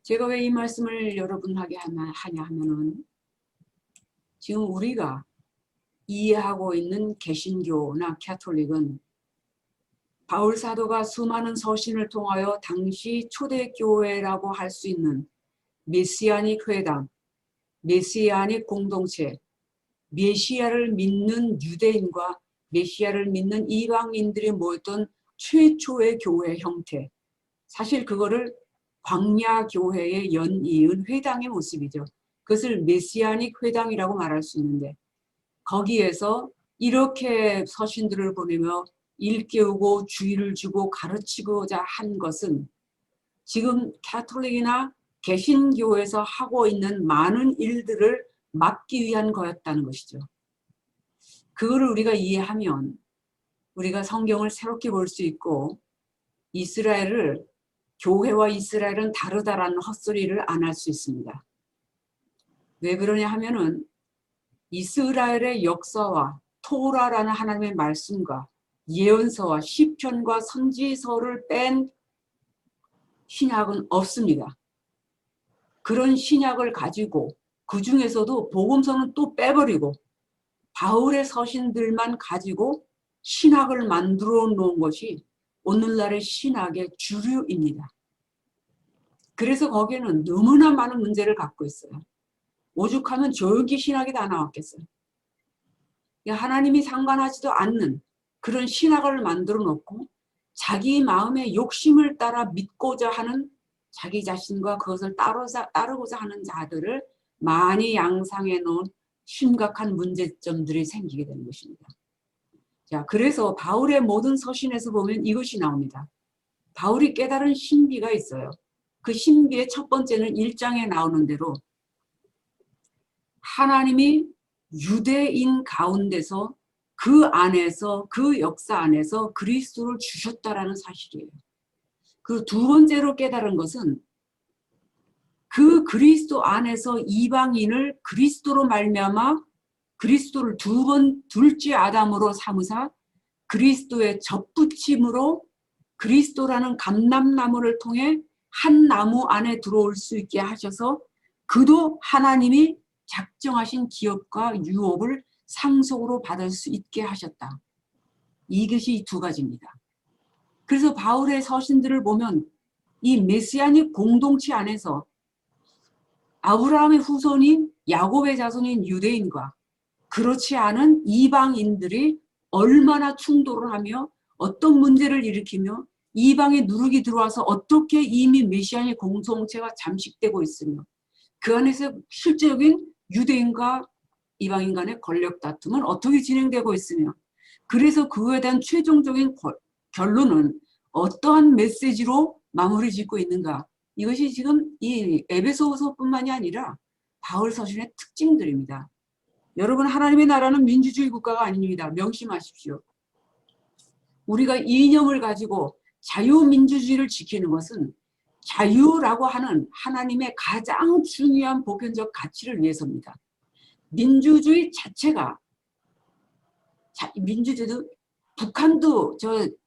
제가 왜 이 말씀을 여러분에게 하냐 하면은 지금 우리가 이해하고 있는 개신교나 캐톨릭은 바울 사도가 수많은 서신을 통하여 당시 초대교회라고 할 수 있는 메시아닉 회당, 메시아닉 공동체, 메시아를 믿는 유대인과 메시아를 믿는 이방인들이 모였던 최초의 교회 형태. 사실 그거를 광야 교회의 연이은 회당의 모습이죠. 그것을 메시아닉 회당이라고 말할 수 있는데 거기에서 이렇게 서신들을 보내며 일깨우고 주의를 주고 가르치고자 한 것은 지금 캐톨릭이나 개신교에서 하고 있는 많은 일들을 막기 위한 거였다는 것이죠. 그거를 우리가 이해하면 우리가 성경을 새롭게 볼 수 있고 이스라엘을 교회와 이스라엘은 다르다라는 헛소리를 안 할 수 있습니다. 왜 그러냐 하면은 이스라엘의 역사와 토라라는 하나님의 말씀과 예언서와 시편과 선지서를 뺀 신약은 없습니다. 그런 신약을 가지고 그 중에서도 복음서는 또 빼버리고 바울의 서신들만 가지고 신학을 만들어 놓은 것이 오늘날의 신학의 주류입니다. 그래서 거기에는 너무나 많은 문제를 갖고 있어요. 오죽하면 조용히 신학이 다 나왔겠어요. 하나님이 상관하지도 않는 그런 신학을 만들어 놓고 자기 마음의 욕심을 따라 믿고자 하는 자기 자신과 그것을 따르고자 하는 자들을 많이 양상해 놓은 심각한 문제점들이 생기게 되는 것입니다. 자, 그래서 바울의 모든 서신에서 보면 이것이 나옵니다. 바울이 깨달은 신비가 있어요. 그 신비의 첫 번째는 1장에 나오는 대로 하나님이 유대인 가운데서 그 안에서 그 역사 안에서 그리스도를 주셨다라는 사실이에요. 그 두 번째로 깨달은 것은 그 그리스도 안에서 이방인을 그리스도로 말미암아 그리스도를 둘째 아담으로 삼으사 그리스도의 접붙임으로 그리스도라는 감람나무를 통해 한 나무 안에 들어올 수 있게 하셔서 그도 하나님이 작정하신 기업과 유업을 상속으로 받을 수 있게 하셨다. 이것이 두 가지입니다. 그래서 바울의 서신들을 보면 이 메시아닉 공동체 안에서 아브라함의 후손인 야곱의 자손인 유대인과 그렇지 않은 이방인들이 얼마나 충돌을 하며 어떤 문제를 일으키며 이방의 누룩이 들어와서 어떻게 이미 메시아닉 공동체가 잠식되고 있으며 그 안에서 실제적인 유대인과 이방인 간의 권력 다툼은 어떻게 진행되고 있으며 그래서 그거에 대한 최종적인 결론은 어떠한 메시지로 마무리 짓고 있는가. 이것이 지금 이 에베소서뿐만이 아니라 바울 서신의 특징들입니다. 여러분, 하나님의 나라는 민주주의 국가가 아닙니다. 명심하십시오. 우리가 이념을 가지고 자유민주주의를 지키는 것은 자유라고 하는 하나님의 가장 중요한 보편적 가치를 위해서입니다. 민주주의 자체가 민주주의도 북한도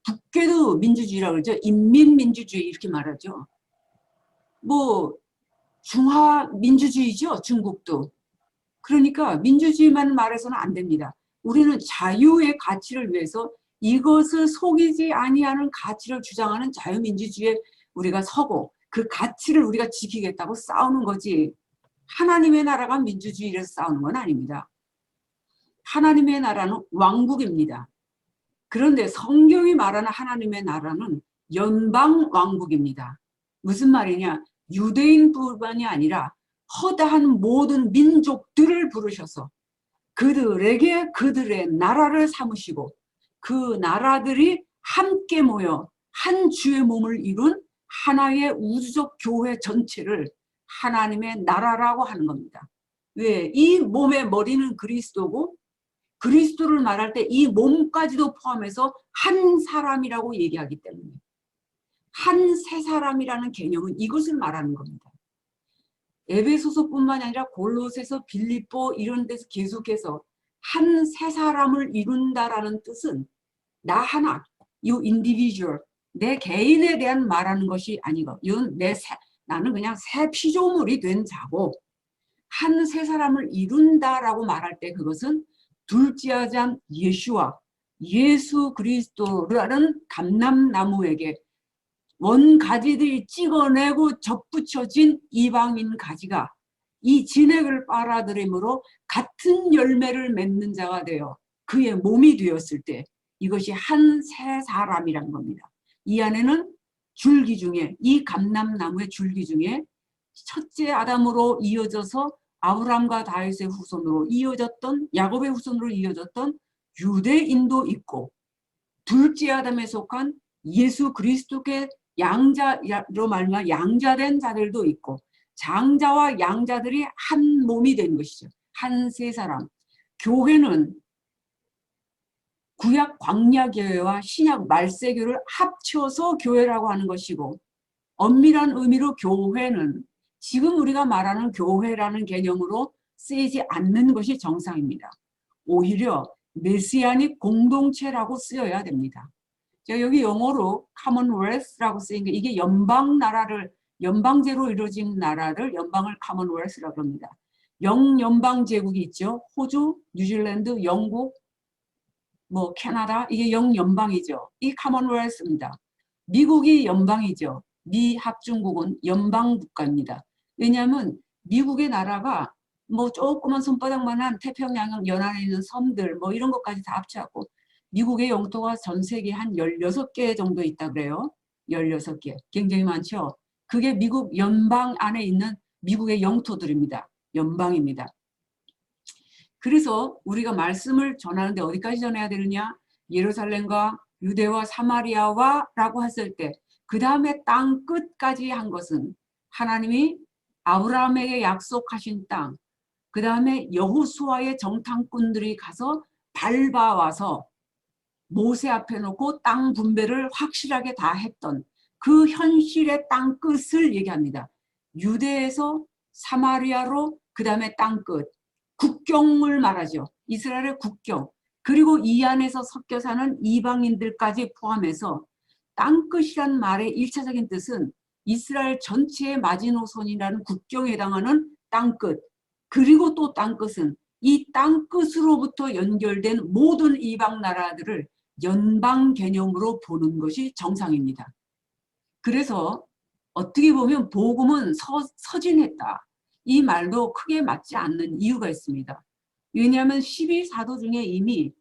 북괴도 민주주의라고 그러죠. 인민민주주의 이렇게 말하죠. 뭐 중화민주주의죠. 중국도. 그러니까 민주주의만 말해서는 안 됩니다. 우리는 자유의 가치를 위해서 이것을 속이지 아니하는 가치를 주장하는 자유민주주의에 우리가 서고 그 가치를 우리가 지키겠다고 싸우는 거지 하나님의 나라가 민주주의라서 싸우는 건 아닙니다. 하나님의 나라는 왕국입니다. 그런데 성경이 말하는 하나님의 나라는 연방 왕국입니다. 무슨 말이냐? 유대인뿐만이 아니라 허다한 모든 민족들을 부르셔서 그들에게 그들의 나라를 삼으시고 그 나라들이 함께 모여 한 주의 몸을 이룬 하나의 우주적 교회 전체를 하나님의 나라라고 하는 겁니다. 왜? 이 몸의 머리는 그리스도고 그리스도를 말할 때 이 몸까지도 포함해서 한 사람이라고 얘기하기 때문에 한 세 사람이라는 개념은 이것을 말하는 겁니다. 에베소서뿐만 아니라 골로새서 빌립보 이런 데서 계속해서 한 세 사람을 이룬다라는 뜻은 나 하나, you individual, 내 개인에 대한 말하는 것이 아니고 이건 나는 그냥 새 피조물이 된 자고 한 세 사람을 이룬다라고 말할 때 그것은 둘째 아담 예수와 예수 그리스도라는 감람나무에게 원가지들이 찍어내고 접붙여진 이방인 가지가 이 진액을 빨아들임으로 같은 열매를 맺는 자가 되어 그의 몸이 되었을 때 이것이 한 새 사람이란 겁니다. 이 안에는 줄기 중에 이 감람나무의 줄기 중에 첫째 아담으로 이어져서 아브람과 다윗의 후손으로 이어졌던 야곱의 후손으로 이어졌던 유대인도 있고 둘째 아담에 속한 예수 그리스도께 양자로 말미암아 양자된 자들도 있고 장자와 양자들이 한 몸이 된 것이죠. 한 세 사람. 교회는 구약 광야교회와 신약 말세교를 합쳐서 교회라고 하는 것이고 엄밀한 의미로 교회는 지금 우리가 말하는 교회라는 개념으로 쓰이지 않는 것이 정상입니다. 오히려 메시아닉 공동체라고 쓰여야 됩니다. 제가 여기 영어로 Commonwealth라고 쓰인 게 이게 연방제로 이루어진 나라를 연방을 Commonwealth라고 합니다. 영연방 제국이 있죠. 호주, 뉴질랜드, 영국, 캐나다 이게 영연방이죠. 이 Commonwealth입니다. 미국이 연방이죠. 미 합중국은 연방 국가입니다. 왜냐하면 미국의 나라가 조그만 손바닥만한 태평양 연안에 있는 섬들 이런 것까지 다 합쳐갖고 미국의 영토가 전 세계에 한 16개 정도 있다 그래요. 16개. 굉장히 많죠. 그게 미국 연방 안에 있는 미국의 영토들입니다. 연방입니다. 그래서 우리가 말씀을 전하는데 어디까지 전해야 되느냐? 예루살렘과 유대와 사마리아와 라고 했을 때 그 다음에 땅 끝까지 한 것은 하나님이 아브라함에게 약속하신 땅, 그 다음에 여호수아의 정탐꾼들이 가서 밟아와서 모세 앞에 놓고 땅 분배를 확실하게 다 했던 그 현실의 땅 끝을 얘기합니다. 유대에서 사마리아로 그 다음에 땅 끝, 국경을 말하죠. 이스라엘의 국경. 그리고 이 안에서 섞여 사는 이방인들까지 포함해서 땅끝이란 말의 1차적인 뜻은 이스라엘 전체의 마지노선이라는 국경에 해당하는 땅끝. 그리고 또 땅끝은 이 땅끝으로부터 연결된 모든 이방 나라들을 연방 개념으로 보는 것이 정상입니다. 그래서 어떻게 보면 복음은 서진했다. 이 말도 크게 맞지 않는 이유가 있습니다. 왜냐하면 12사도 중에 이미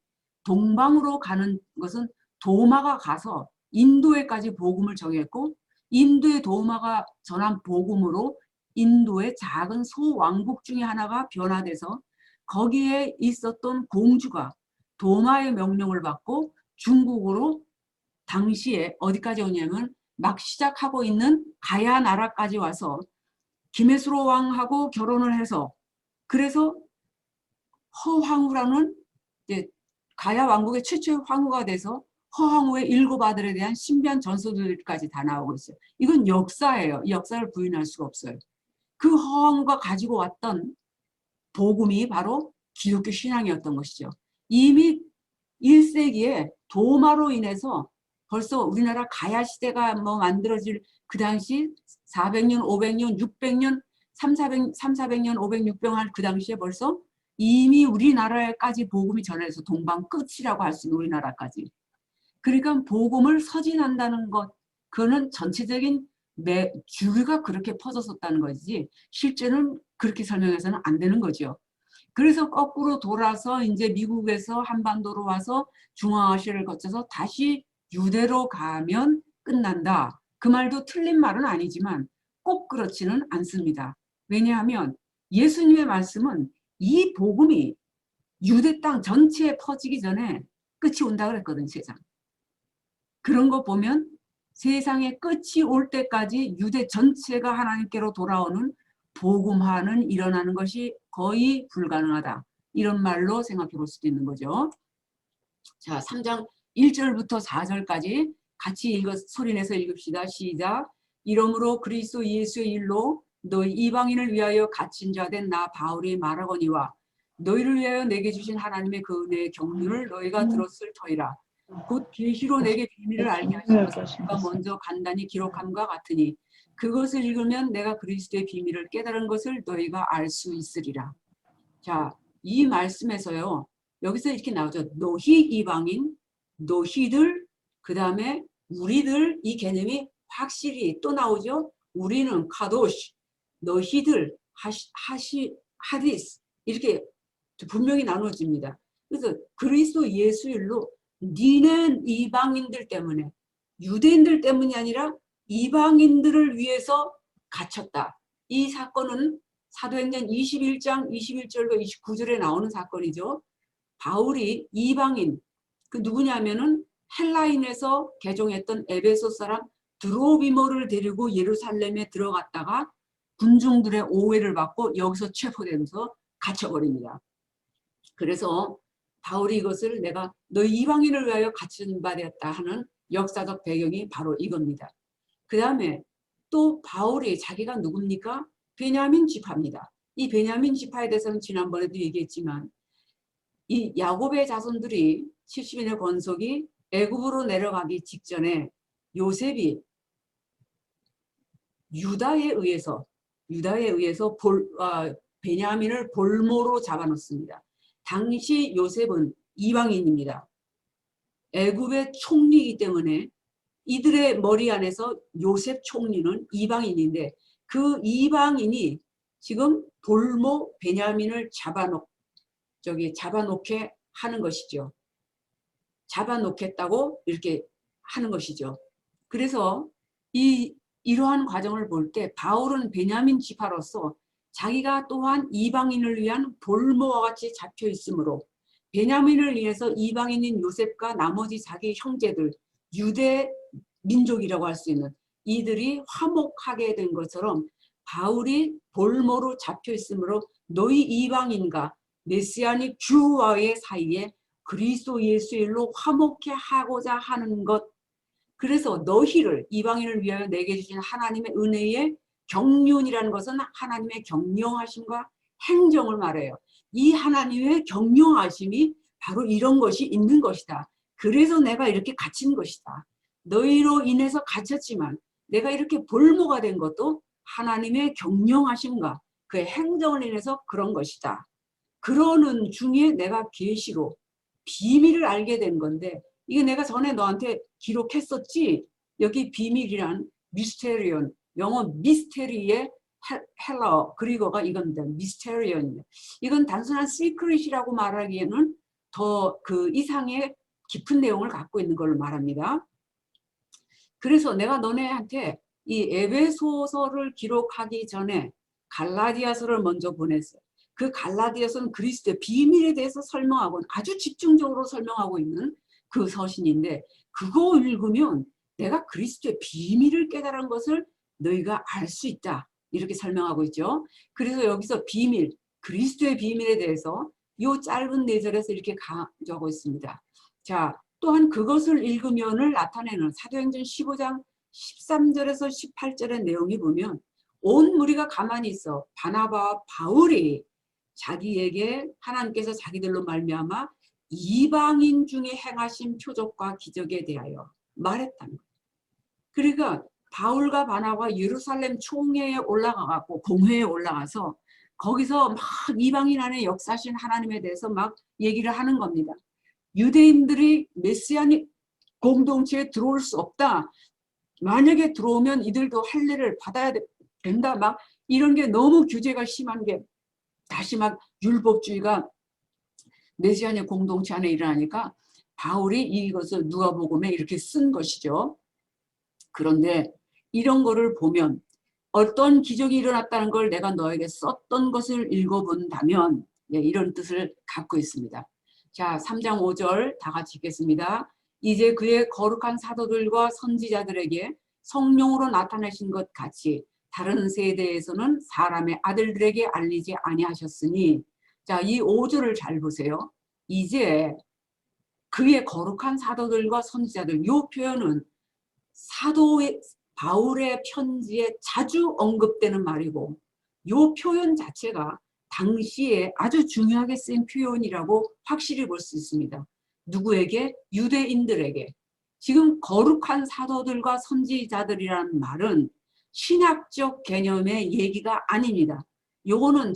동방으로 가는 것은 도마가 가서 인도에까지 복음을 정했고 인도의 도마가 전한 복음으로 인도의 작은 소왕국 중에 하나가 변화돼서 거기에 있었던 공주가 도마의 명령을 받고 중국으로 당시에 어디까지 오냐면 막 시작하고 있는 가야 나라까지 와서 김해수로 왕하고 결혼을 해서 그래서 허황후라는 이제 가야 왕국의 최초의 황후가 돼서 허황후의 7 아들에 대한 신비한 전설들까지 다 나오고 있어요. 이건 역사예요. 이 역사를 부인할 수가 없어요. 그 허황후가 가지고 왔던 복음이 바로 기독교 신앙이었던 것이죠. 이미 1세기에 도마로 인해서 벌써 우리나라 가야 시대가 만들어질 그 당시 400년, 500년, 600년, 300년, 500, 600년 할 그 당시에 벌써 이미 우리나라에까지 복음이 전해서 동방 끝이라고 할 수 있는 우리나라까지. 그러니까 복음을 서진한다는 것, 그거는 전체적인 주류가 그렇게 퍼졌었다는 거지 실제는 그렇게 설명해서는 안 되는 거죠. 그래서 거꾸로 돌아서 이제 미국에서 한반도로 와서 중앙아시아를 거쳐서 다시 유대로 가면 끝난다. 그 말도 틀린 말은 아니지만 꼭 그렇지는 않습니다. 왜냐하면 예수님의 말씀은 이 복음이 유대 땅 전체에 퍼지기 전에 끝이 온다 그랬거든, 세상. 그런 거 보면 세상의 끝이 올 때까지 유대 전체가 하나님께로 돌아오는 복음화는 일어나는 것이 거의 불가능하다. 이런 말로 생각해 볼 수도 있는 거죠. 자, 3장 1절부터 4절까지 같이 소리내서 읽읍시다. 시작. 이러므로 그리스도 예수의 일로 너희 이방인을 위하여 갇힌 자 된 나 바울이 말하거니와 너희를 위하여 내게 주신 하나님의 그 은혜의 경륜을 너희가 들었을 터이라. 곧 계시로 내게 비밀을 알게 하신 것을 내가 먼저 간단히 기록함과 같으니 그것을 읽으면 내가 그리스도의 비밀을 깨달은 것을 너희가 알 수 있으리라. 자, 이 말씀에서요. 여기서 이렇게 나오죠. 너희 이방인, 너희들, 그 다음에 우리들, 이 개념이 확실히 또 나오죠. 우리는 카도시, 너희들, 하디스, 이렇게 분명히 나눠집니다. 그래서 그리스도 예수일로 니는 이방인들 때문에, 유대인들 때문이 아니라 이방인들을 위해서 갇혔다. 이 사건은 사도행전 21장 21절과 29절에 나오는 사건이죠. 바울이 이방인, 그 누구냐면은 헬라인에서 개종했던 에베소 사람 드로비모를 데리고 예루살렘에 들어갔다가 군중들의 오해를 받고 여기서 체포되면서 갇혀버립니다. 그래서 바울이 이것을 내가 너희 이방인을 위하여 갇힌 바 되었다 하는 역사적 배경이 바로 이겁니다. 그 다음에 또 바울이 자기가 누굽니까? 베냐민 지파입니다. 이 베냐민 지파에 대해서는 지난번에도 얘기했지만 이 야곱의 자손들이 70인의 권속이 애굽으로 내려가기 직전에 요셉이 유다에 의해서 베냐민을 볼모로 잡아놓습니다. 당시 요셉은 이방인입니다. 애굽의 총리이기 때문에 이들의 머리 안에서 요셉 총리는 이방인인데 그 이방인이 지금 볼모 베냐민을 잡아놓게 하는 것이죠. 잡아놓겠다고 이렇게 하는 것이죠. 그래서 이러한 과정을 볼 때 바울은 베냐민 지파로서 자기가 또한 이방인을 위한 볼모와 같이 잡혀 있으므로 베냐민을 위해서 이방인인 요셉과 나머지 자기 형제들 유대 민족이라고 할 수 있는 이들이 화목하게 된 것처럼 바울이 볼모로 잡혀 있으므로 너희 이방인과 메시아닉 주와의 사이에 그리스도 예수의 일로 화목해 하고자 하는 것. 그래서 너희를 이방인을 위하여 내게 주신 하나님의 은혜의 경륜이라는 것은 하나님의 경영하심과 행정을 말해요. 이 하나님의 경영하심이 바로 이런 것이 있는 것이다. 그래서 내가 이렇게 갇힌 것이다. 너희로 인해서 갇혔지만 내가 이렇게 볼모가 된 것도 하나님의 경영하심과 그의 행정을 인해서 그런 것이다. 그러는 중에 내가 계시로 비밀을 알게 된 건데 이게 내가 전에 너한테 기록했었지. 여기 비밀이란 미스테리온, 영어 미스테리의 헬러 그리고가 이겁니다. 미스테리온. 이건 단순한 시크릿이라고 말하기에는 더 그 이상의 깊은 내용을 갖고 있는 걸로 말합니다. 그래서 내가 너네한테 이 에베소서를 기록하기 전에 갈라디아서를 먼저 보냈어요. 그 갈라디아서는 그리스도의 비밀에 대해서 설명하고 아주 집중적으로 설명하고 있는 그 서신인데 그거 읽으면 내가 그리스도의 비밀을 깨달은 것을 너희가 알 수 있다. 이렇게 설명하고 있죠. 그래서 여기서 비밀, 그리스도의 비밀에 대해서 이 짧은 4절에서 이렇게 강조하고 있습니다. 자, 또한 그것을 읽으면을 나타내는 사도행전 15장 13절에서 18절의 내용이 보면 온 무리가 가만히 있어 바나바와 바울이 자기에게 하나님께서 자기들로 말미암아 이방인 중에 행하신 표적과 기적에 대하여 말했다는 거예요. 그러니까 바울과 바나바가 예루살렘 총회에 올라가고 공회에 올라가서 거기서 막 이방인 안에 역사하신 하나님에 대해서 막 얘기를 하는 겁니다. 유대인들이 메시아닉 공동체에 들어올 수 없다. 만약에 들어오면 이들도 할례를 받아야 된다. 막 이런 게 너무 규제가 심한 게 다시 막 율법주의가 메시아닉 공동체 안에 일어나니까 바울이 이것을 누가복음에 이렇게 쓴 것이죠. 그런데 이런 거를 보면 어떤 기적이 일어났다는 걸 내가 너에게 썼던 것을 읽어본다면 이런 뜻을 갖고 있습니다. 자, 3장 5절 다 같이 읽겠습니다. 이제 그의 거룩한 사도들과 선지자들에게 성령으로 나타내신 것 같이 다른 세대에서는 사람의 아들들에게 알리지 아니하셨으니 자, 이 5절을 잘 보세요. 이제 그의 거룩한 사도들과 선지자들 이 표현은 사도의 바울의 편지에 자주 언급되는 말이고 이 표현 자체가 당시에 아주 중요하게 쓰인 표현이라고 확실히 볼 수 있습니다. 누구에게? 유대인들에게. 지금 거룩한 사도들과 선지자들이라는 말은 신학적 개념의 얘기가 아닙니다. 요거는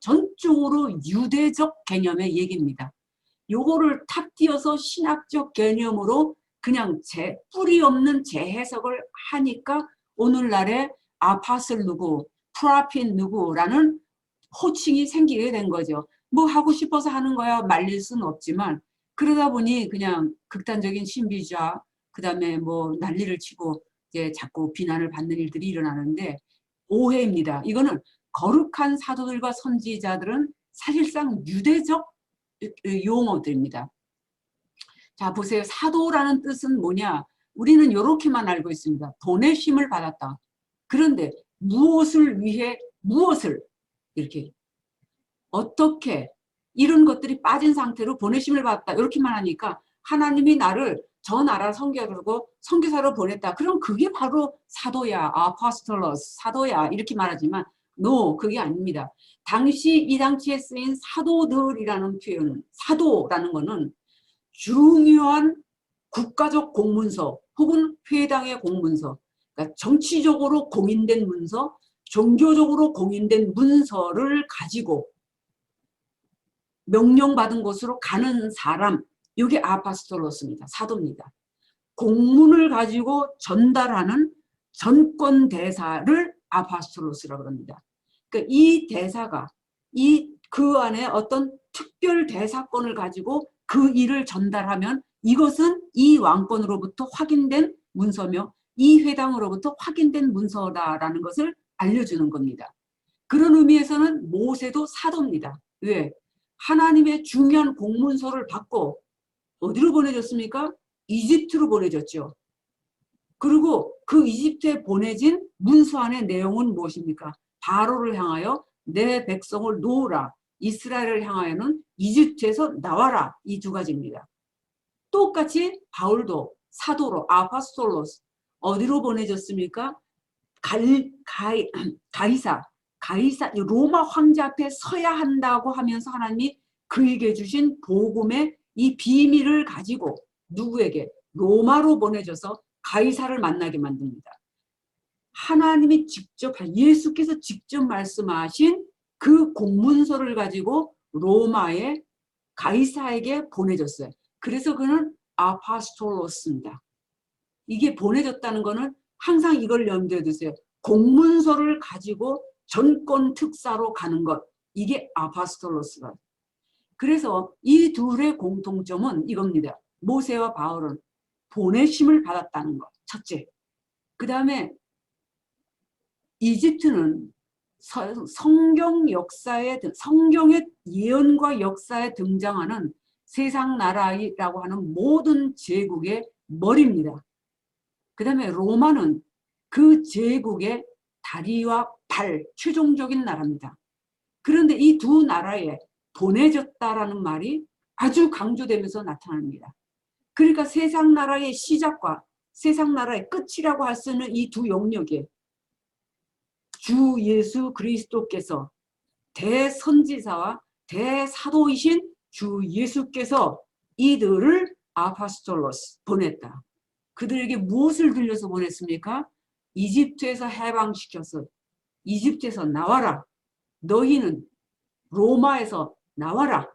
전적으로 유대적 개념의 얘기입니다. 요거를 탁 띄어서 신학적 개념으로 그냥 뿌리 없는 재해석을 하니까 오늘날의 아파슬 누구, 프라핀 누구라는 호칭이 생기게 된 거죠. 뭐 하고 싶어서 하는 거야 말릴 수는 없지만 그러다 보니 그냥 극단적인 신비주의 그다음에 뭐 난리를 치고 이제 자꾸 비난을 받는 일들이 일어나는데 오해입니다. 이거는 거룩한 사도들과 선지자들은 사실상 유대적 용어들입니다. 자, 보세요. 사도라는 뜻은 뭐냐? 우리는 이렇게만 알고 있습니다. 보내심을 받았다. 그런데 무엇을 위해 무엇을 이렇게 어떻게 이런 것들이 빠진 상태로 보내심을 받았다. 이렇게만 하니까 하나님이 나를 저 나라 선교사로 보냈다. 그럼 그게 바로 사도야, 아포스톨로스, 사도야 이렇게 말하지만 no, 그게 아닙니다. 이 당시에 쓰인 사도들이라는 표현은 사도라는 거는 중요한 국가적 공문서 혹은 회당의 공문서, 그러니까 정치적으로 공인된 문서, 종교적으로 공인된 문서를 가지고 명령받은 곳으로 가는 사람, 이게 아파스톨로스입니다. 사도입니다. 공문을 가지고 전달하는 전권 대사를 아파스톨로스라고 합니다. 그러니까 이 대사가 그 안에 어떤 특별 대사권을 가지고 그 일을 전달하면 이것은 이 왕권으로부터 확인된 문서며 이 회당으로부터 확인된 문서다라는 것을 알려주는 겁니다. 그런 의미에서는 모세도 사도입니다. 왜? 하나님의 중요한 공문서를 받고 어디로 보내졌습니까? 이집트로 보내졌죠. 그리고 그 이집트에 보내진 문서 안의 내용은 무엇입니까? 바로를 향하여 내 백성을 놓으라. 이스라엘을 향하여는 이집트에서 나와라. 이 두 가지입니다. 똑같이 바울도 사도로 아파스톨로스 어디로 보내졌습니까? 가이사 로마 황제 앞에 서야 한다고 하면서 하나님이 그에게 주신 복음의 이 비밀을 가지고 누구에게? 로마로 보내줘서 가이사를 만나게 만듭니다. 하나님이 직접 예수께서 직접 말씀하신 그 공문서를 가지고 로마의 가이사에게 보내줬어요. 그래서 그는 아파스톨로스입니다. 이게 보내졌다는 거는 항상 이걸 염두에 두세요. 공문서를 가지고 전권 특사로 가는 것. 이게 아파스톨로스가. 그래서 이 둘의 공통점은 이겁니다. 모세와 바울은 보내심을 받았다는 것. 첫째. 그 다음에 이집트는 성경의 예언과 역사에 등장하는 세상 나라라고 하는 모든 제국의 머리입니다. 그 다음에 로마는 그 제국의 다리와 발, 최종적인 나라입니다. 그런데 이 두 나라에 보내졌다라는 말이 아주 강조되면서 나타납니다. 그러니까 세상 나라의 시작과 세상 나라의 끝이라고 할 수 있는 이 두 영역에 주 예수 그리스도께서 대선지자와 대사도이신 주 예수께서 이들을 아파스톨로스 보냈다. 그들에게 무엇을 들려서 보냈습니까? 이집트에서 해방시켜서 이집트에서 나와라. 너희는 로마에서 나와라.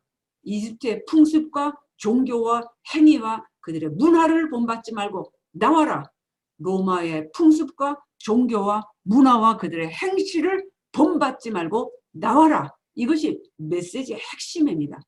이집트의 풍습과 종교와 행위와 그들의 문화를 본받지 말고 나와라. 로마의 풍습과 종교와 문화와 그들의 행실을 본받지 말고 나와라. 이것이 메시지의 핵심입니다.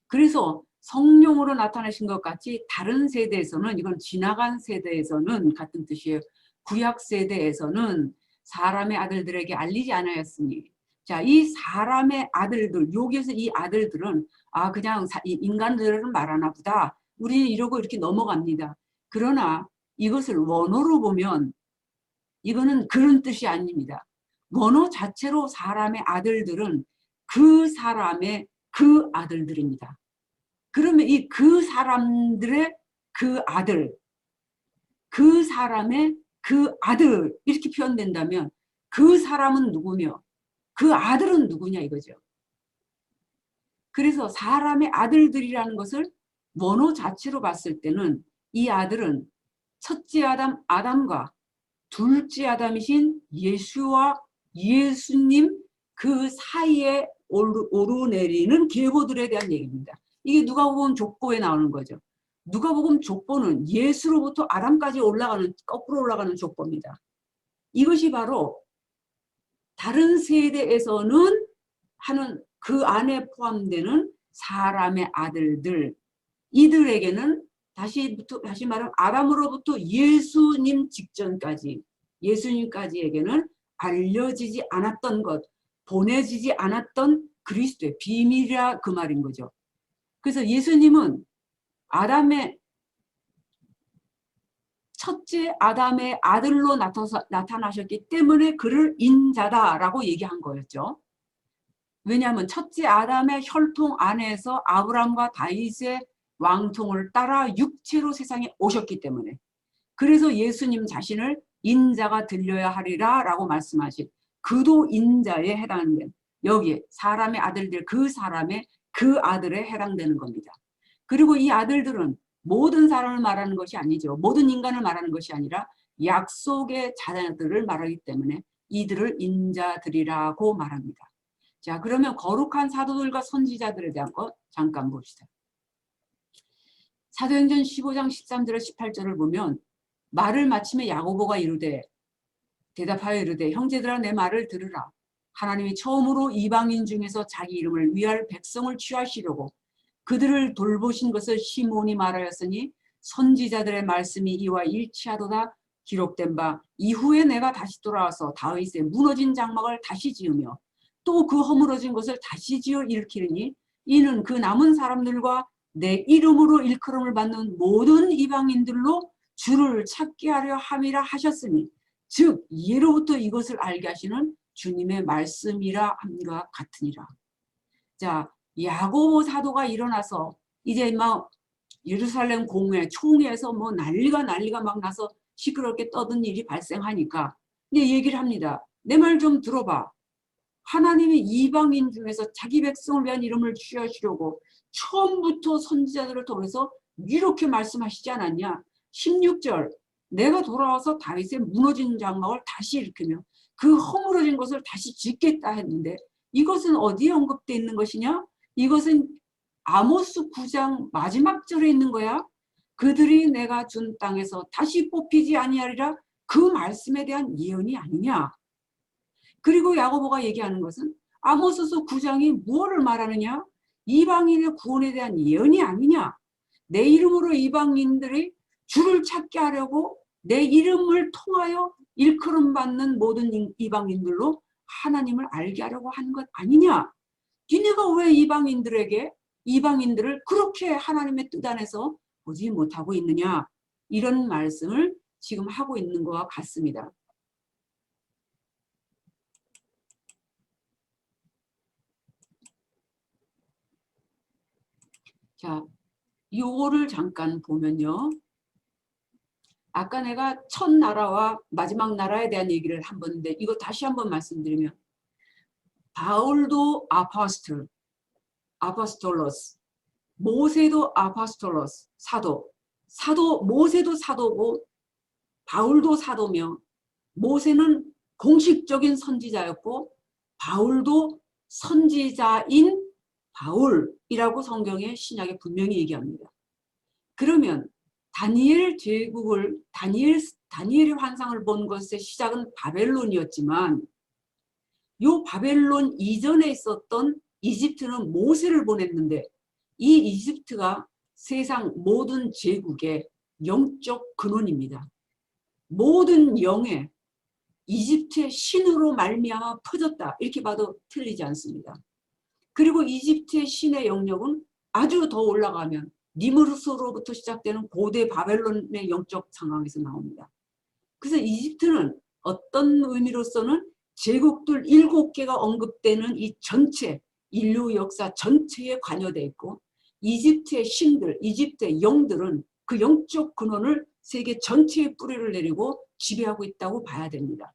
그래서 성령으로 나타나신 것 같이 다른 세대에서는 이건 지나간 세대에서는 같은 뜻이에요. 구약 세대에서는 사람의 아들들에게 알리지 않았으니 자, 이 사람의 아들들 여기에서 이 아들들은 그냥 인간들은 말하나 보다. 우리는 이러고 이렇게 넘어갑니다. 그러나 이것을 원어로 보면 이거는 그런 뜻이 아닙니다. 원어 자체로 사람의 아들들은 그 사람의 그 아들들입니다. 그러면 이 그 사람들의 그 아들, 그 사람의 그 아들 이렇게 표현된다면 그 사람은 누구며 그 아들은 누구냐 이거죠. 그래서 사람의 아들들이라는 것을 원어 자체로 봤을 때는 이 아들은 첫째 아담과 둘째 아담이신 예수와 예수님 그 사이에 오르내리는 계보들에 대한 얘기입니다. 이게 누가복음 족보에 나오는 거죠. 누가복음 족보는 예수로부터 아담까지 올라가는, 거꾸로 올라가는 족보입니다. 이것이 바로 다른 세대에서는 하는 그 안에 포함되는 사람의 아들들, 이들에게는 다시 말하면 아담으로부터 예수님 직전까지, 예수님까지에게는 알려지지 않았던 것, 보내지지 않았던 그리스도의 비밀이라 그 말인 거죠. 그래서 예수님은 첫째 아담의 아들로 나타나셨기 때문에 그를 인자다라고 얘기한 거였죠. 왜냐하면 첫째 아담의 혈통 안에서 아브라함과 다윗의 왕통을 따라 육체로 세상에 오셨기 때문에, 그래서 예수님 자신을 인자가 들려야 하리라 라고 말씀하신 그도 인자에 해당하는, 여기에 사람의 아들들, 그 사람의 그 아들에 해당되는 겁니다. 그리고 이 아들들은 모든 사람을 말하는 것이 아니죠. 모든 인간을 말하는 것이 아니라 약속의 자녀들을 말하기 때문에 이들을 인자들이라고 말합니다. 자, 그러면 거룩한 사도들과 선지자들에 대한 것 잠깐 봅시다. 사도행전 15장 13절 18절을 보면 말을 마침에 야고보가 대답하여 이르되 형제들아 내 말을 들으라. 하나님이 처음으로 이방인 중에서 자기 이름을 위할 백성을 취하시려고 그들을 돌보신 것을 시몬이 말하였으니 선지자들의 말씀이 이와 일치하도다. 기록된 바 이후에 내가 다시 돌아와서 다윗의 무너진 장막을 다시 지으며 또 그 허물어진 것을 다시 지어 일으키리니 이는 그 남은 사람들과 내 이름으로 일컬음을 받는 모든 이방인들로 주를 찾게 하려 함이라 하셨으니, 즉 예로부터 이것을 알게 하시는 주님의 말씀이라 함과 같으니라. 자, 야고보 사도가 일어나서 이제 막 예루살렘 공회 총회에서 뭐 난리가 막 나서 시끄럽게 떠든 일이 발생하니까 이제 얘기를 합니다. 내 말 좀 들어봐. 하나님이 이방인 중에서 자기 백성을 위한 이름을 취하시려고 처음부터 선지자들을 통해서 이렇게 말씀하시지 않았냐. 16절 내가 돌아와서 다윗의 무너진 장막을 다시 일으키며 그 허물어진 것을 다시 짓겠다 했는데, 이것은 어디에 언급되어 있는 것이냐? 이것은 아모스 9장 마지막 절에 있는 거야. 그들이 내가 준 땅에서 다시 뽑히지 아니하리라, 그 말씀에 대한 예언이 아니냐. 그리고 야고보가 얘기하는 것은 아모스서 9장이 무엇을 말하느냐? 이방인의 구원에 대한 예언이 아니냐. 내 이름으로 이방인들이 주를 찾게 하려고 내 이름을 통하여 일컬음 받는 모든 이방인들로 하나님을 알게 하려고 하는 것 아니냐. 니네가 왜 이방인들을 그렇게 하나님의 뜻 안에서 보지 못하고 있느냐. 이런 말씀을 지금 하고 있는 것과 같습니다. 자, 요거를 잠깐 보면요. 아까 내가 첫 나라와 마지막 나라에 대한 얘기를 한번 했는데, 이거 다시 한번 말씀드리면 바울도 아포스톨로스, 모세도 아포스톨로스, 모세도 사도고 바울도 사도며, 모세는 공식적인 선지자였고 바울도 선지자인 바울이라고 성경의 신약에 분명히 얘기합니다. 그러면 다니엘의 환상을 본 것의 시작은 바벨론이었지만, 요 바벨론 이전에 있었던 이집트는 모세를 보냈는데, 이 이집트가 세상 모든 제국의 영적 근원입니다. 모든 영에 이집트의 신으로 말미암아 퍼졌다, 이렇게 봐도 틀리지 않습니다. 그리고 이집트의 신의 영역은 아주 더 올라가면 니무르스로부터 시작되는 고대 바벨론의 영적 상황에서 나옵니다. 그래서 이집트는 어떤 의미로서는 제국들 7개가 언급되는 이 전체 인류 역사 전체에 관여되어 있고, 이집트의 신들, 이집트의 영들은 그 영적 근원을 세계 전체에 뿌리를 내리고 지배하고 있다고 봐야 됩니다.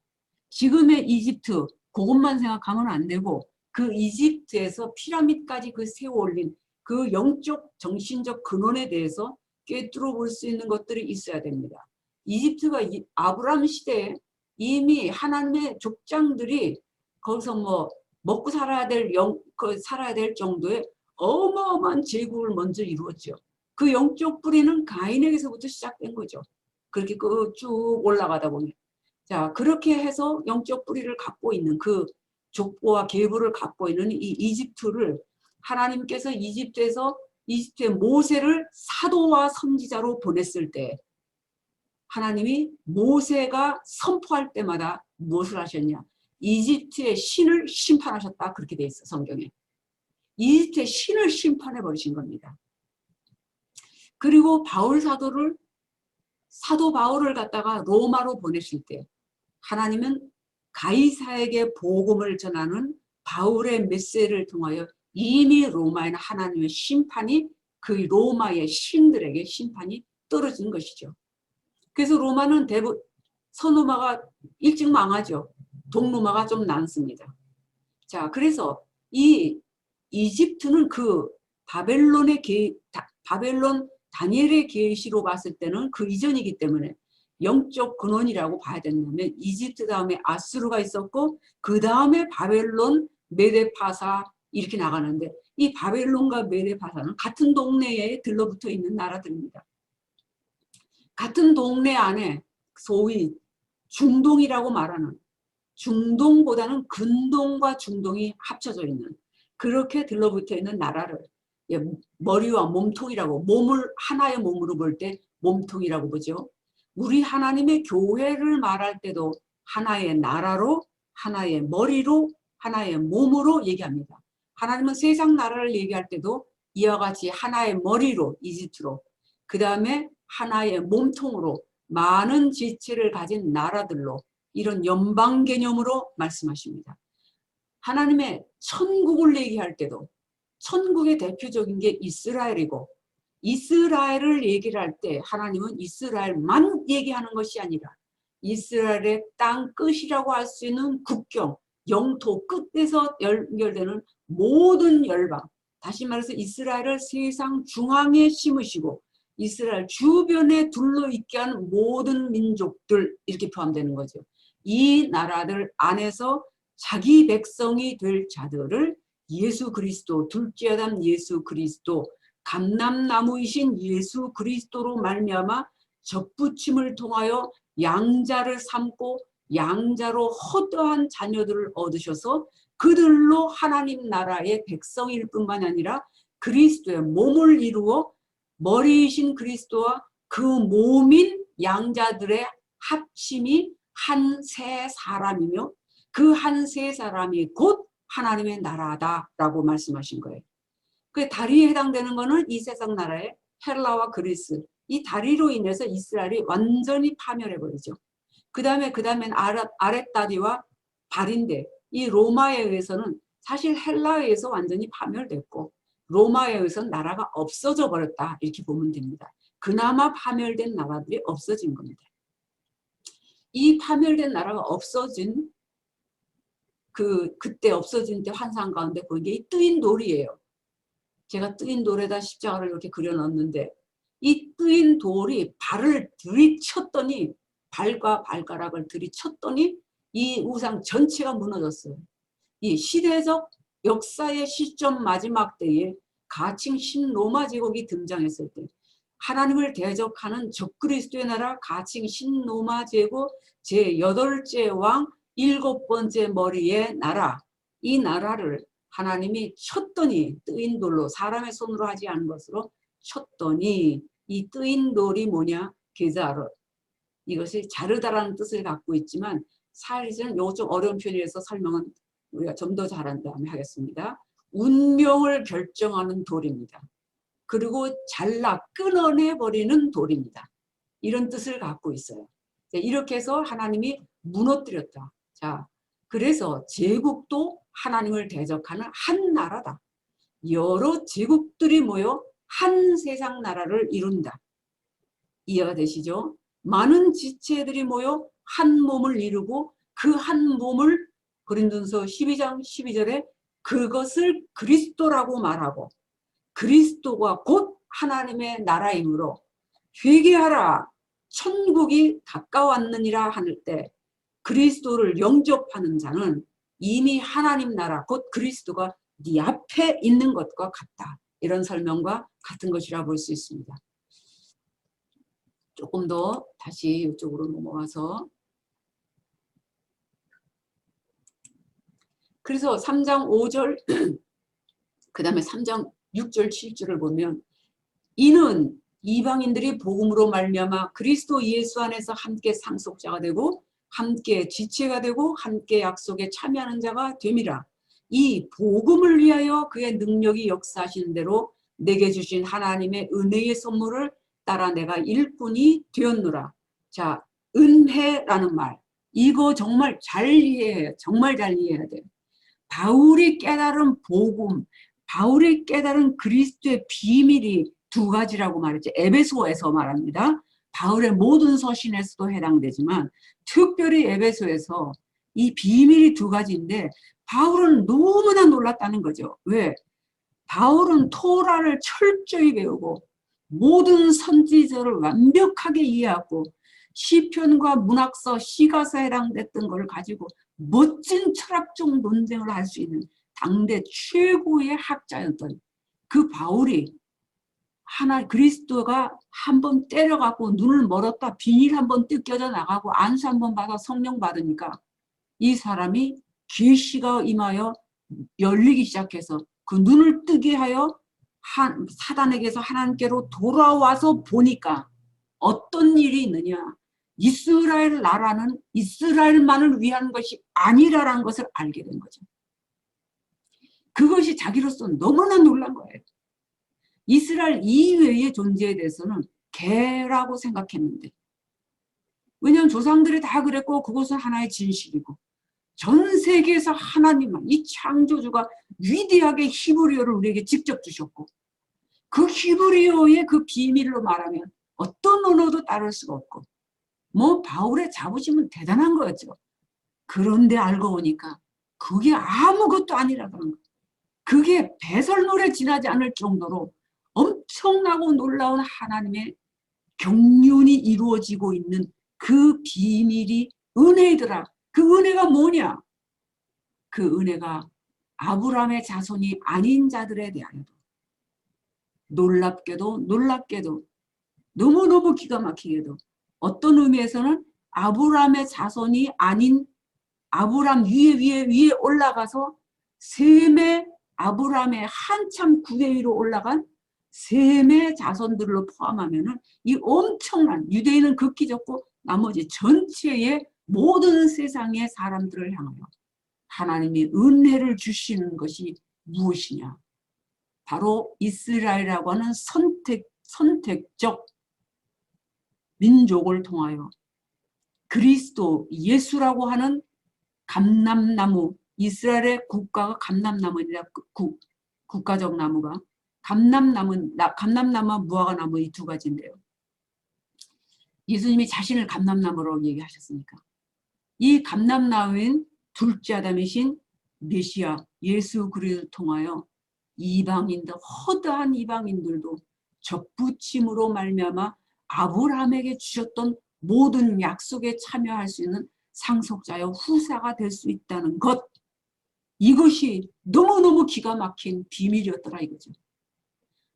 지금의 이집트 그것만 생각하면 안 되고, 그 이집트에서 피라미드까지 그 세워 올린 그 영적 정신적 근원에 대해서 꿰뚫어 볼 수 있는 것들이 있어야 됩니다. 이집트가 아브라함 시대에 이미 하나님의 족장들이 거기서 뭐 먹고 살아야 될 정도의 어마어마한 제국을 먼저 이루었죠. 그 영적 뿌리는 가인에게서부터 시작된 거죠. 그렇게 쭉 올라가다 보니. 자, 그렇게 해서 영적 뿌리를 갖고 있는 그 족보와 계보를 갖고 있는 이 이집트를 하나님께서 이집트의 모세를 사도와 선지자로 보냈을 때 하나님이 모세가 선포할 때마다 무엇을 하셨냐? 이집트의 신을 심판하셨다. 그렇게 돼 있어, 성경에. 이집트의 신을 심판해 버리신 겁니다. 그리고 사도 바울을 갖다가 로마로 보내실 때 하나님은 가이사에게 복음을 전하는 바울의 메시지를 통하여 이미 로마에는 하나님의 심판이 그 로마의 신들에게 심판이 떨어진 것이죠. 그래서 로마는 서로마가 일찍 망하죠. 동로마가 좀 남습니다. 자, 그래서 이 이집트는 그 바벨론 다니엘의 계시로 봤을 때는 그 이전이기 때문에 영적 근원이라고 봐야 된다면 이집트 다음에 아수르가 있었고 그 다음에 바벨론, 메데파사 이렇게 나가는데 이 바벨론과 메데파사는 같은 동네에 들러붙어 있는 나라들입니다. 같은 동네 안에 소위 중동이라고 말하는 중동보다는 근동과 중동이 합쳐져 있는 그렇게 들러붙어 있는 나라를 머리와 몸통이라고 하나의 몸으로 볼 때 몸통이라고 보죠. 우리 하나님의 교회를 말할 때도 하나의 나라로 하나의 머리로 하나의 몸으로 얘기합니다. 하나님은 세상 나라를 얘기할 때도 이와 같이 하나의 머리로 이집트로 그 다음에 하나의 몸통으로 많은 지체를 가진 나라들로 이런 연방 개념으로 말씀하십니다. 하나님의 천국을 얘기할 때도 천국의 대표적인 게 이스라엘이고 이스라엘을 얘기를 할 때 하나님은 이스라엘만 얘기하는 것이 아니라 이스라엘의 땅 끝이라고 할 수 있는 국경, 영토 끝에서 연결되는 모든 열방, 다시 말해서 이스라엘을 세상 중앙에 심으시고 이스라엘 주변에 둘러있게 한 모든 민족들 이렇게 포함되는 거죠. 이 나라들 안에서 자기 백성이 될 자들을 예수 그리스도, 둘째 아담 예수 그리스도, 감람나무이신 예수 그리스도로 말미암아 접붙임을 통하여 양자를 삼고 양자로 허다한 자녀들을 얻으셔서 그들로 하나님 나라의 백성일 뿐만 아니라 그리스도의 몸을 이루어 머리이신 그리스도와 그 몸인 양자들의 합심이 한 세 사람이며 그 한 세 사람이 곧 하나님의 나라다라고 말씀하신 거예요. 그 다리에 해당되는 거는 이 세상 나라의 헬라와 그리스, 이 다리로 인해서 이스라엘이 완전히 파멸해버리죠. 그 다음엔 아렛다디와 발인데 이 로마에 의해서는 사실 헬라에 의해서 완전히 파멸됐고 로마에 의해서는 나라가 없어져 버렸다 이렇게 보면 됩니다. 그나마 파멸된 나라들이 없어진 겁니다. 이 파멸된 나라가 없어진 그때 없어진 때 환상 가운데 보이는 게 이 뜨인 돌이에요. 제가 뜨인 돌에다 십자가를 이렇게 그려놨는데 이 뜨인 돌이 발을 들이쳤더니 발과 발가락을 들이쳤더니 이 우상 전체가 무너졌어요. 이 시대적 역사의 시점 마지막 때에 가칭 신로마 제국이 등장했을 때 하나님을 대적하는 적그리스도의 나라 가칭 신로마 제국 제8째 왕 7번째 머리의 나라 이 나라를 하나님이 쳤더니 뜨인 돌로 사람의 손으로 하지 않은 것으로 쳤더니 이 뜨인 돌이 뭐냐? 게자르 이것이 자르다라는 뜻을 갖고 있지만 사실은 이거 좀 어려운 표현이라서 설명은 우리가 좀 더 잘한 다음에 하겠습니다. 운명을 결정하는 돌입니다. 그리고 잘라 끊어내버리는 돌입니다. 이런 뜻을 갖고 있어요. 이렇게 해서 하나님이 무너뜨렸다. 자, 그래서 제국도 하나님을 대적하는 한 나라다. 여러 제국들이 모여 한 세상 나라를 이룬다. 이해가 되시죠? 많은 지체들이 모여 한 몸을 이루고 그 한 몸을 고린도전서 12장 12절에 그것을 그리스도라고 말하고 그리스도가 곧 하나님의 나라이므로 회개하라 천국이 가까웠느니라 하늘 때 그리스도를 영접하는 자는 이미 하나님 나라 곧 그리스도가 네 앞에 있는 것과 같다. 이런 설명과 같은 것이라 볼 수 있습니다. 조금 더 다시 이쪽으로 넘어가서 그래서 3장 5절 그 다음에 3장 6절 7절을 보면 이는 이방인들이 복음으로 말미암아 그리스도 예수 안에서 함께 상속자가 되고 함께 지체가 되고 함께 약속에 참여하는 자가 됨이라. 이 복음을 위하여 그의 능력이 역사하시는 대로 내게 주신 하나님의 은혜의 선물을 따라 내가 일꾼이 되었노라. 자, 은혜라는 말 이거 정말 잘 이해해요. 정말 잘 이해해야 돼요. 바울이 깨달은 복음, 바울이 깨달은 그리스도의 비밀이 두 가지라고 말했죠. 에베소에서 말합니다. 바울의 모든 서신에서도 해당되지만 특별히 에베소에서 이 비밀이 두 가지인데 바울은 너무나 놀랐다는 거죠. 왜? 바울은 토라를 철저히 배우고 모든 선지자를 완벽하게 이해하고 시편과 문학서, 시가서에 해당됐던 걸 가지고 멋진 철학적 논쟁을 할 수 있는 당대 최고의 학자였던 그 바울이 하나 그리스도가 한번 때려갖고 눈을 멀었다 비닐 한번 뜯겨져 나가고 안수 한번 받아 성령 받으니까 이 사람이 계시가 임하여 열리기 시작해서 그 눈을 뜨게 하여 사단에게서 하나님께로 돌아와서 보니까 어떤 일이 있느냐. 이스라엘 나라는 이스라엘만을 위한 것이 아니라는 것을 알게 된 거죠. 그것이 자기로서 너무나 놀란 거예요. 이스라엘 이외의 존재에 대해서는 개라고 생각했는데 왜냐하면 조상들이 다 그랬고 그것은 하나의 진실이고 전 세계에서 하나님만 이 창조주가 위대하게 히브리어를 우리에게 직접 주셨고 그 히브리어의 그 비밀로 말하면 어떤 언어도 따를 수가 없고 뭐 바울의 자부심은 대단한 거였죠. 그런데 알고 보니까 그게 아무것도 아니라는 거예요. 그게 배설물에 지나지 않을 정도로 엄청나고 놀라운 하나님의 경륜이 이루어지고 있는 그 비밀이 은혜이더라. 그 은혜가 뭐냐? 그 은혜가 아브라함의 자손이 아닌 자들에 대하여도 놀랍게도 너무너무 기가 막히게도 어떤 의미에서는 아브라함의 자손이 아닌 아브라함 위에 올라가서 셈의 아브라함의 한참 구대 위로 올라간 셈의 자손들로 포함하면은 이 엄청난 유대인은 극히 적고 나머지 전체의 모든 세상의 사람들을 향하여 하나님이 은혜를 주시는 것이 무엇이냐? 바로 이스라엘이라고 하는 선택적 민족을 통하여 그리스도 예수라고 하는 감람나무, 이스라엘의 국가가 감람나무이라 국가적 나무가 감람나무와 무화과나무 이 두 가지인데요. 예수님이 자신을 감람나무로 얘기하셨으니까 이 감람나무인 둘째 아담이신 메시아 예수 그리스도를 통하여 이방인들 허다한 이방인들도 접붙임으로 말미암아 아브라함에게 주셨던 모든 약속에 참여할 수 있는 상속자여 후사가 될 수 있다는 것 이것이 너무너무 기가 막힌 비밀이었더라 이거죠.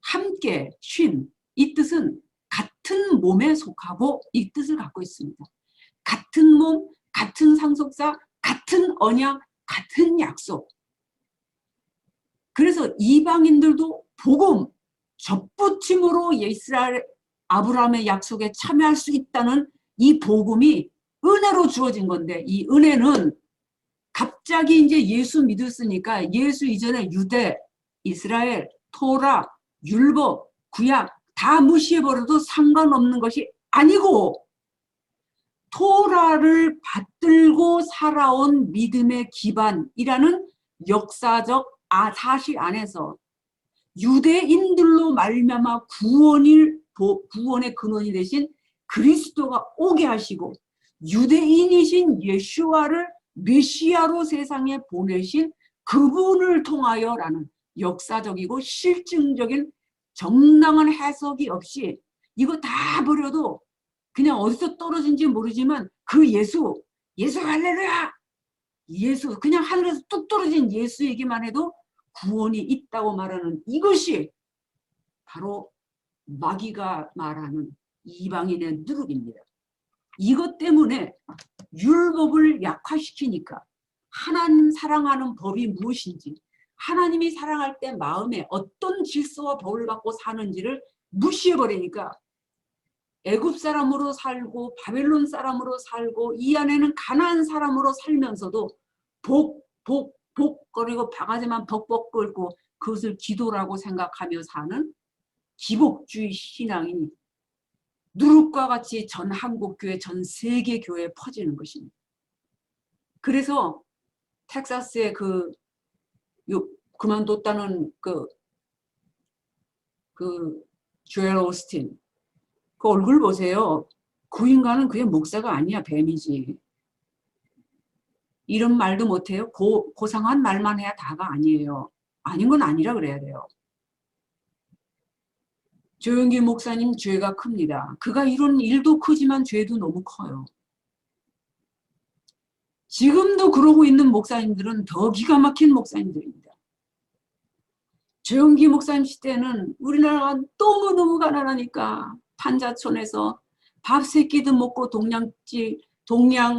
함께 쉼 이 뜻은 같은 몸에 속하고 이 뜻을 갖고 있습니다. 같은 몸, 같은 상속자, 같은 언약, 같은 약속. 그래서 이방인들도 복음, 접붙임으로 이스라엘 아브라함의 약속에 참여할 수 있다는 이 복음이 은혜로 주어진 건데 이 은혜는 갑자기 이제 예수 믿었으니까 예수 이전에 유대, 이스라엘, 토라, 율법, 구약 다 무시해버려도 상관없는 것이 아니고 토라를 받들고 살아온 믿음의 기반이라는 역사적 사실 안에서 유대인들로 말미암아 구원의 근원이 되신 그리스도가 오게 하시고 유대인이신 예수와를 메시아로 세상에 보내신 그분을 통하여라는 역사적이고 실증적인 정당한 해석이 없이 이거 다 버려도 그냥 어디서 떨어진지 모르지만 그 예수 할렐루야, 예수, 그냥 하늘에서 뚝 떨어진 예수 얘기만 해도 구원이 있다고 말하는 이것이 바로 마귀가 말하는 이방인의 누룩입니다. 이것 때문에 율법을 약화시키니까 하나님 사랑하는 법이 무엇인지, 하나님이 사랑할 때 마음에 어떤 질서와 법을 갖고 사는지를 무시해버리니까 애굽 사람으로 살고 바벨론 사람으로 살고 이 안에는 가나안 사람으로 살면서도 복거리고 바가지만 벅벅 끓고 그것을 기도라고 생각하며 사는 기복주의 신앙이 누룩과 같이 전 한국교회, 전 세계교회에 퍼지는 것입니다. 그래서 텍사스에 그만뒀다는 조엘 오스틴, 그 얼굴 보세요. 그 인간은 그게 목사가 아니야, 뱀이지. 이런 말도 못해요. 고상한 말만 해야 다가 아니에요. 아닌 건 아니라 그래야 돼요. 조영기 목사님 죄가 큽니다. 그가 이런 일도 크지만 죄도 너무 커요. 지금도 그러고 있는 목사님들은 더 기가 막힌 목사님들입니다. 조영기 목사님 시대는 우리나라가 너무너무 가난하니까 판자촌에서 밥 세 끼도 먹고 동양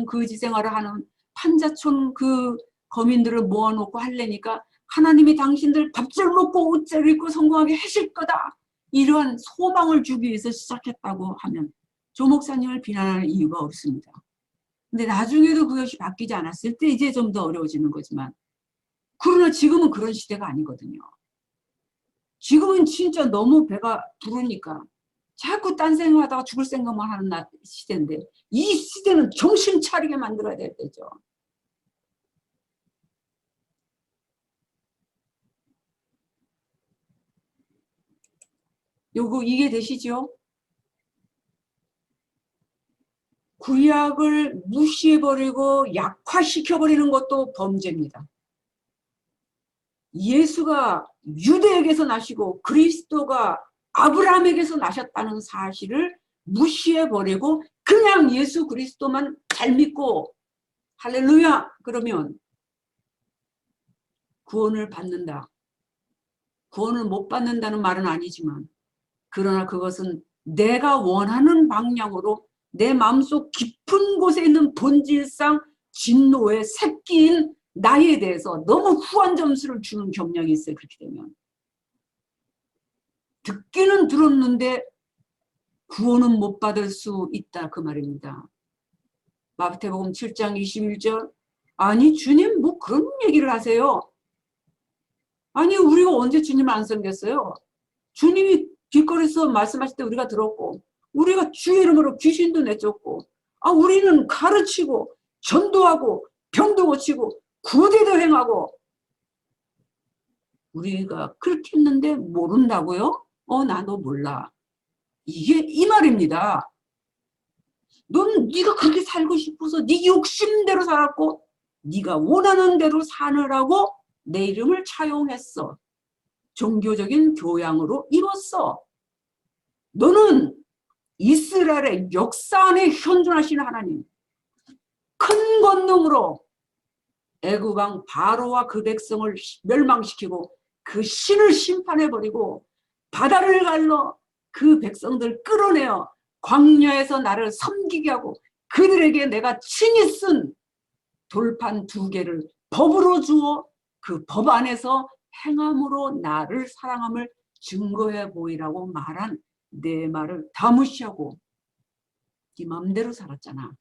거지 생활을 하는 판자촌 그 거민들을 모아놓고 하려니까 하나님이 당신들 밥 잘 먹고 옷 잘 입고 성공하게 하실 거다, 이러한 소망을 주기 위해서 시작했다고 하면 조 목사님을 비난하는 이유가 없습니다. 근데 나중에도 그것이 바뀌지 않았을 때 이제 좀 더 어려워지는 거지만, 그러나 지금은 그런 시대가 아니거든요. 지금은 진짜 너무 배가 부르니까 자꾸 딴 생각하다가 죽을 생각만 하는 시대인데, 이 시대는 정신 차리게 만들어야 될 때죠. 요거 이해되시죠? 구약을 무시해버리고 약화시켜버리는 것도 범죄입니다. 예수가 유대에게서 나시고 그리스도가 아브라함에게서 나셨다는 사실을 무시해버리고 그냥 예수 그리스도만 잘 믿고 할렐루야 그러면 구원을 받는다. 구원을 못 받는다는 말은 아니지만, 그러나 그것은 내가 원하는 방향으로 내 마음속 깊은 곳에 있는 본질상 진노의 새끼인 나에 대해서 너무 후한 점수를 주는 경향이 있어요. 그렇게 되면 듣기는 들었는데 구원은 못 받을 수 있다, 그 말입니다. 마태복음 7장 21절, 아니 주님 뭐 그런 얘기를 하세요? 아니 우리가 언제 주님을 안 섬겼어요? 주님이 길거리에서 말씀하실 때 우리가 들었고, 우리가 주의 이름으로 귀신도 내쫓고, 우리는 가르치고 전도하고 병도 고치고 구대도 행하고, 우리가 그렇게 했는데 모른다고요? 나도 몰라. 이게 이 말입니다. 넌 네가 그렇게 살고 싶어서 네 욕심대로 살았고 네가 원하는 대로 사느라고 내 이름을 차용했어. 종교적인 교양으로 이뤘어. 너는 이스라엘의 역사 안에 현존하시는 하나님, 큰 권능으로 애굽 왕 바로와 그 백성을 멸망시키고 그 신을 심판해버리고 바다를 갈러 그 백성들 끌어내어 광야에서 나를 섬기게 하고 그들에게 내가 친히 쓴 돌판 2개를 법으로 주어 그 법 안에서 행함으로 나를 사랑함을 증거해 보이라고 말한 내 말을 다 무시하고 네 맘대로 살았잖아.